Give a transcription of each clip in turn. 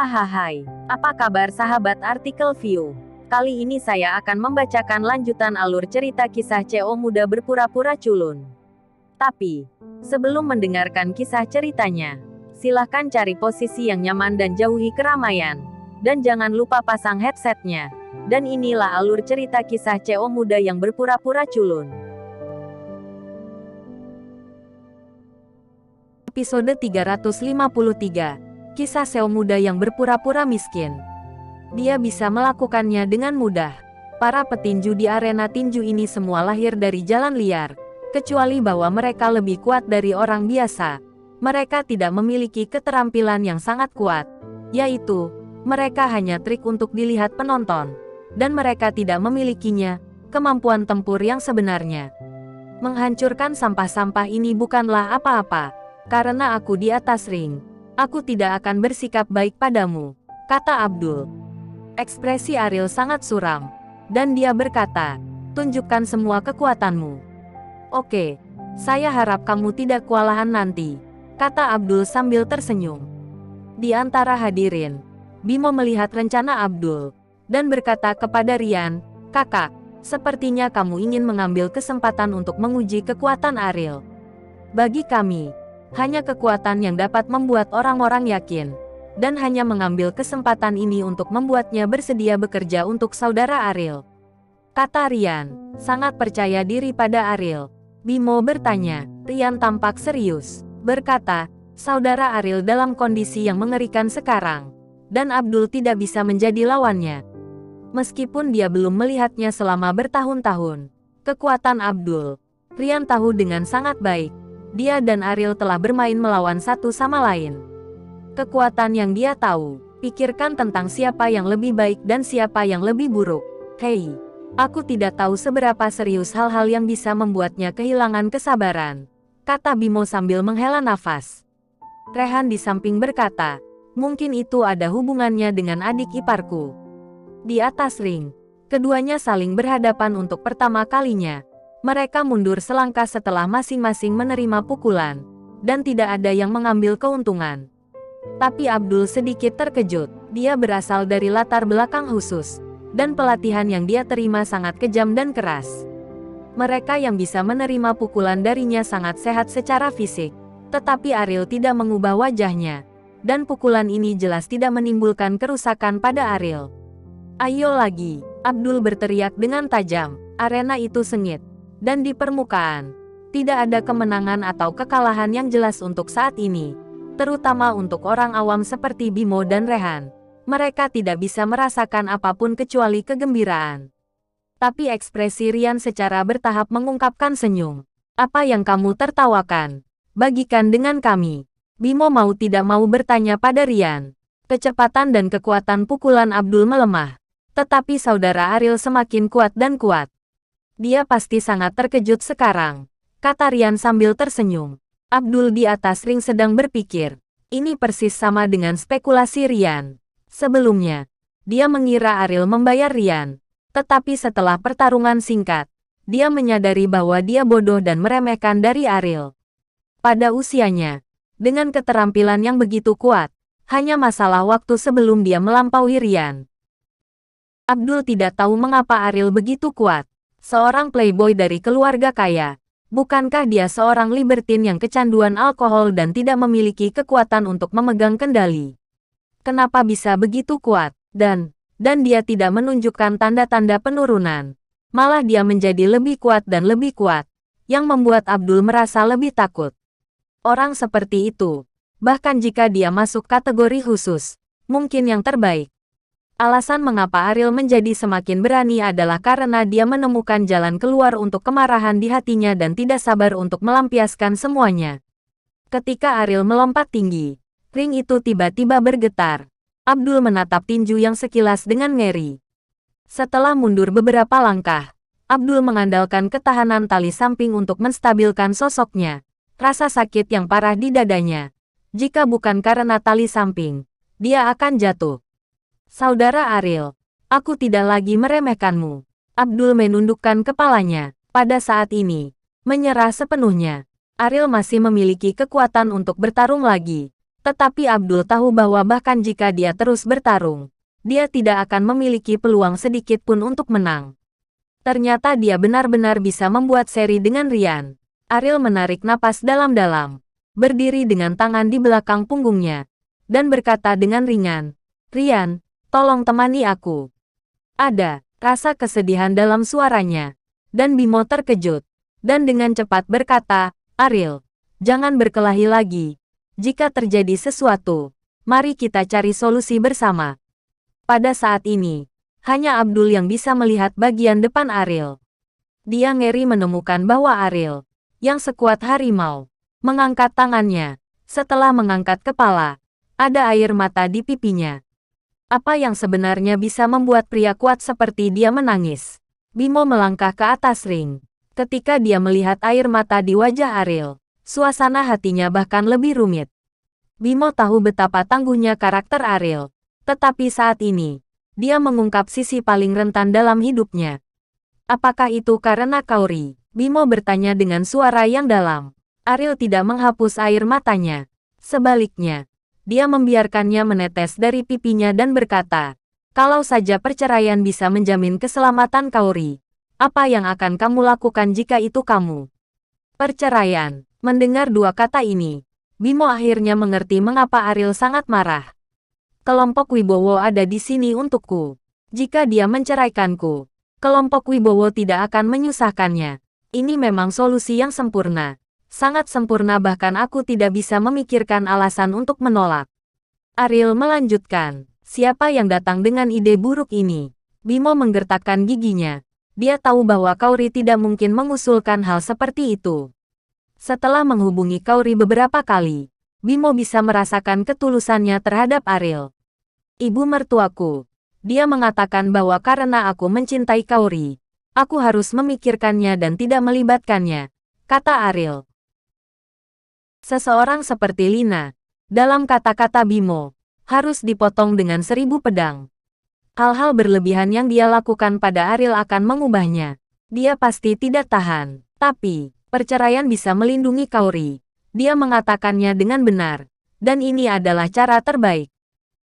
Hai, apa kabar sahabat artikel view? Kali ini saya akan membacakan lanjutan alur cerita kisah CO muda berpura-pura culun. Tapi, sebelum mendengarkan kisah ceritanya, silahkan cari posisi yang nyaman dan jauhi keramaian. Dan jangan lupa pasang headsetnya. Dan inilah alur cerita kisah CO muda yang berpura-pura culun. Episode 353. Kisah Seo muda yang berpura-pura miskin. Dia bisa melakukannya dengan mudah. Para petinju di arena tinju ini semua lahir dari jalan liar. Kecuali bahwa mereka lebih kuat dari orang biasa. Mereka tidak memiliki keterampilan yang sangat kuat. Yaitu, mereka hanya trik untuk dilihat penonton. Dan mereka tidak memilikinya, kemampuan tempur yang sebenarnya. Menghancurkan sampah-sampah ini bukanlah apa-apa. Karena aku di atas ring. Aku tidak akan bersikap baik padamu, kata Abdul. Ekspresi Ariel sangat suram. Dan dia berkata, tunjukkan semua kekuatanmu. Oke, saya harap kamu tidak kewalahan nanti, kata Abdul sambil tersenyum. Di antara hadirin, Bimo melihat rencana Abdul, dan berkata kepada Rian, kakak, sepertinya kamu ingin mengambil kesempatan untuk menguji kekuatan Ariel. Bagi kami, hanya kekuatan yang dapat membuat orang-orang yakin, dan hanya mengambil kesempatan ini untuk membuatnya bersedia bekerja untuk saudara Ariel. Kata Rian, sangat percaya diri pada Ariel. Bimo bertanya, Rian tampak serius, berkata, saudara Ariel dalam kondisi yang mengerikan sekarang, dan Abdul tidak bisa menjadi lawannya. Meskipun dia belum melihatnya selama bertahun-tahun, kekuatan Abdul, Rian tahu dengan sangat baik. Dia dan Ariel telah bermain melawan satu sama lain. Kekuatan yang dia tahu, pikirkan tentang siapa yang lebih baik dan siapa yang lebih buruk. Hei, aku tidak tahu seberapa serius hal-hal yang bisa membuatnya kehilangan kesabaran, kata Bimo sambil menghela nafas. Rehan di samping berkata, mungkin itu ada hubungannya dengan adik iparku. Di atas ring, keduanya saling berhadapan untuk pertama kalinya. Mereka mundur selangkah setelah masing-masing menerima pukulan, dan tidak ada yang mengambil keuntungan. Tapi Abdul sedikit terkejut, dia berasal dari latar belakang khusus, dan pelatihan yang dia terima sangat kejam dan keras. Mereka yang bisa menerima pukulan darinya sangat sehat secara fisik, tetapi Ariel tidak mengubah wajahnya, dan pukulan ini jelas tidak menimbulkan kerusakan pada Ariel. Ayo lagi, Abdul berteriak dengan tajam, arena itu sengit. Dan di permukaan, tidak ada kemenangan atau kekalahan yang jelas untuk saat ini, terutama untuk orang awam seperti Bimo dan Rehan. Mereka tidak bisa merasakan apapun kecuali kegembiraan. Tapi ekspresi Rian secara bertahap mengungkapkan senyum. Apa yang kamu tertawakan? Bagikan dengan kami. Bimo mau tidak mau bertanya pada Rian. Kecepatan dan kekuatan pukulan Abdul melemah. Tetapi saudara Ariel semakin kuat dan kuat. Dia pasti sangat terkejut sekarang, kata Rian sambil tersenyum. Abdul di atas ring sedang berpikir. Ini persis sama dengan spekulasi Rian. Sebelumnya, dia mengira Ariel membayar Rian. Tetapi setelah pertarungan singkat, dia menyadari bahwa dia bodoh dan meremehkan dari Ariel. Pada usianya, dengan keterampilan yang begitu kuat, hanya masalah waktu sebelum dia melampaui Rian. Abdul tidak tahu mengapa Ariel begitu kuat. Seorang playboy dari keluarga kaya, bukankah dia seorang libertin yang kecanduan alkohol dan tidak memiliki kekuatan untuk memegang kendali? Kenapa bisa begitu kuat? Dan dia tidak menunjukkan tanda-tanda penurunan. Malah dia menjadi lebih kuat dan lebih kuat, yang membuat Abdul merasa lebih takut. Orang seperti itu, bahkan jika dia masuk kategori khusus, mungkin yang terbaik. Alasan mengapa Ariel menjadi semakin berani adalah karena dia menemukan jalan keluar untuk kemarahan di hatinya dan tidak sabar untuk melampiaskan semuanya. Ketika Ariel melompat tinggi, ring itu tiba-tiba bergetar. Abdul menatap tinju yang sekilas dengan ngeri. Setelah mundur beberapa langkah, Abdul mengandalkan ketahanan tali samping untuk menstabilkan sosoknya. Rasa sakit yang parah di dadanya. Jika bukan karena tali samping, dia akan jatuh. Saudara Ariel, aku tidak lagi meremehkanmu. Abdul menundukkan kepalanya. Pada saat ini, menyerah sepenuhnya. Ariel masih memiliki kekuatan untuk bertarung lagi. Tetapi Abdul tahu bahwa bahkan jika dia terus bertarung, dia tidak akan memiliki peluang sedikit pun untuk menang. Ternyata dia benar-benar bisa membuat seri dengan Rian. Ariel menarik napas dalam-dalam, berdiri dengan tangan di belakang punggungnya, dan berkata dengan ringan, "Rian, tolong temani aku." Ada rasa kesedihan dalam suaranya, dan Bimo terkejut, dan dengan cepat berkata, "Ariel, jangan berkelahi lagi. Jika terjadi sesuatu, mari kita cari solusi bersama." Pada saat ini, hanya Abdul yang bisa melihat bagian depan Ariel. Dia ngeri menemukan bahwa Ariel, yang sekuat harimau, mengangkat tangannya. Setelah mengangkat kepala, ada air mata di pipinya. Apa yang sebenarnya bisa membuat pria kuat seperti dia menangis? Bimo melangkah ke atas ring. Ketika dia melihat air mata di wajah Ariel, suasana hatinya bahkan lebih rumit. Bimo tahu betapa tangguhnya karakter Ariel, tetapi saat ini, dia mengungkap sisi paling rentan dalam hidupnya. Apakah itu karena Kaori? Bimo bertanya dengan suara yang dalam. Ariel tidak menghapus air matanya. Sebaliknya, dia membiarkannya menetes dari pipinya dan berkata, "Kalau saja perceraian bisa menjamin keselamatan Kaori, apa yang akan kamu lakukan jika itu kamu?" Perceraian. Mendengar dua kata ini, Bimo akhirnya mengerti mengapa Ariel sangat marah. Kelompok Wibowo ada di sini untukku. Jika dia menceraikanku, kelompok Wibowo tidak akan menyusahkannya. Ini memang solusi yang sempurna. Sangat sempurna, bahkan aku tidak bisa memikirkan alasan untuk menolak. Ariel melanjutkan, "Siapa yang datang dengan ide buruk ini?" Bimo menggertakkan giginya. Dia tahu bahwa Kaori tidak mungkin mengusulkan hal seperti itu. Setelah menghubungi Kaori beberapa kali, Bimo bisa merasakan ketulusannya terhadap Ariel. "Ibu mertuaku, dia mengatakan bahwa karena aku mencintai Kaori, aku harus memikirkannya dan tidak melibatkannya," kata Ariel. Seseorang seperti Lina, dalam kata-kata Bimo, harus dipotong dengan 1000 pedang. Hal-hal berlebihan yang dia lakukan pada Ariel akan mengubahnya. Dia pasti tidak tahan. Tapi, perceraian bisa melindungi Kaori. Dia mengatakannya dengan benar. Dan ini adalah cara terbaik.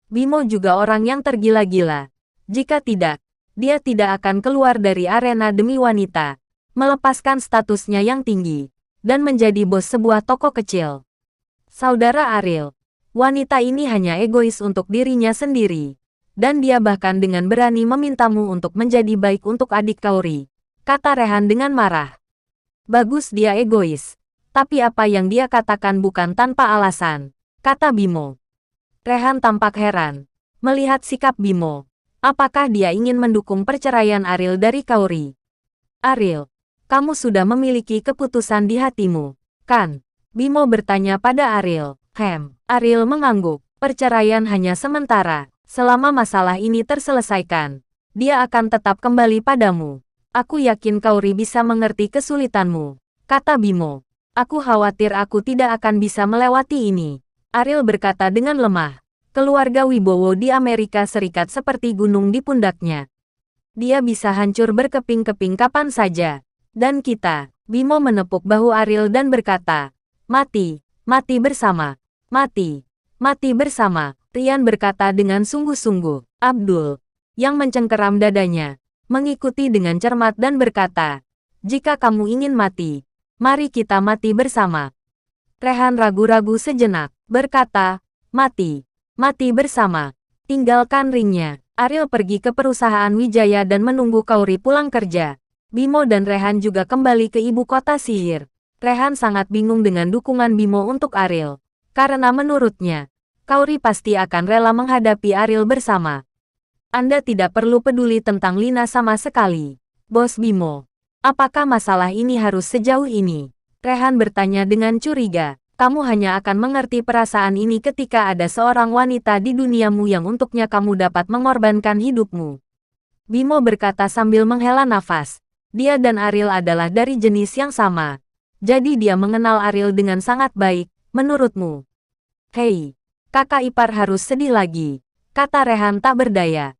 Bimo juga orang yang tergila-gila. Jika tidak, dia tidak akan keluar dari arena demi wanita, melepaskan statusnya yang tinggi, dan menjadi bos sebuah toko kecil. Saudara Ariel, wanita ini hanya egois untuk dirinya sendiri. Dan dia bahkan dengan berani memintamu untuk menjadi baik untuk adik Kaori, kata Rehan dengan marah. Bagus, dia egois. Tapi apa yang dia katakan bukan tanpa alasan, kata Bimo. Rehan tampak heran melihat sikap Bimo. Apakah dia ingin mendukung perceraian Ariel dari Kaori? "Ariel, kamu sudah memiliki keputusan di hatimu, kan?" Bimo bertanya pada Ariel. Ariel mengangguk. "Perceraian hanya sementara. Selama masalah ini terselesaikan, dia akan tetap kembali padamu. Aku yakin Kaori bisa mengerti kesulitanmu," kata Bimo. "Aku khawatir aku tidak akan bisa melewati ini," Ariel berkata dengan lemah. Keluarga Wibowo di Amerika Serikat seperti gunung di pundaknya. Dia bisa hancur berkeping-keping kapan saja. Dan kita, Bimo menepuk bahu Ariel dan berkata, "Mati, mati bersama, mati, mati bersama." Rian berkata dengan sungguh-sungguh. Abdul, yang mencengkeram dadanya, mengikuti dengan cermat dan berkata, "Jika kamu ingin mati, mari kita mati bersama." Rehan ragu-ragu sejenak, berkata, "Mati, mati bersama." Tinggalkan ringnya. Ariel pergi ke perusahaan Wijaya dan menunggu Kaori pulang kerja. Bimo dan Rehan juga kembali ke ibu kota sihir. Rehan sangat bingung dengan dukungan Bimo untuk Ariel, karena menurutnya, Kaori pasti akan rela menghadapi Ariel bersama. "Anda tidak perlu peduli tentang Lina sama sekali, Bos Bimo. Apakah masalah ini harus sejauh ini?" Rehan bertanya dengan curiga. "Kamu hanya akan mengerti perasaan ini ketika ada seorang wanita di duniamu yang untuknya kamu dapat mengorbankan hidupmu," Bimo berkata sambil menghela nafas. Dia dan Ariel adalah dari jenis yang sama. Jadi dia mengenal Ariel dengan sangat baik, menurutmu? "Hei, kakak ipar harus sedih lagi," kata Rehan tak berdaya.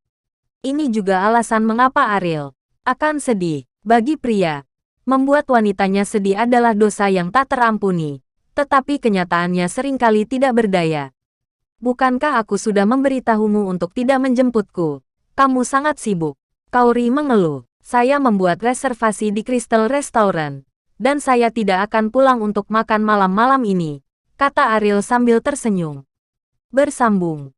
Ini juga alasan mengapa Ariel akan sedih. Bagi pria, membuat wanitanya sedih adalah dosa yang tak terampuni. Tetapi kenyataannya seringkali tidak berdaya. Bukankah aku sudah memberitahumu untuk tidak menjemputku? Kamu sangat sibuk. Kaori mengeluh. Saya membuat reservasi di Crystal Restaurant. Dan saya tidak akan pulang untuk makan malam-malam ini, kata Ariel sambil tersenyum. Bersambung.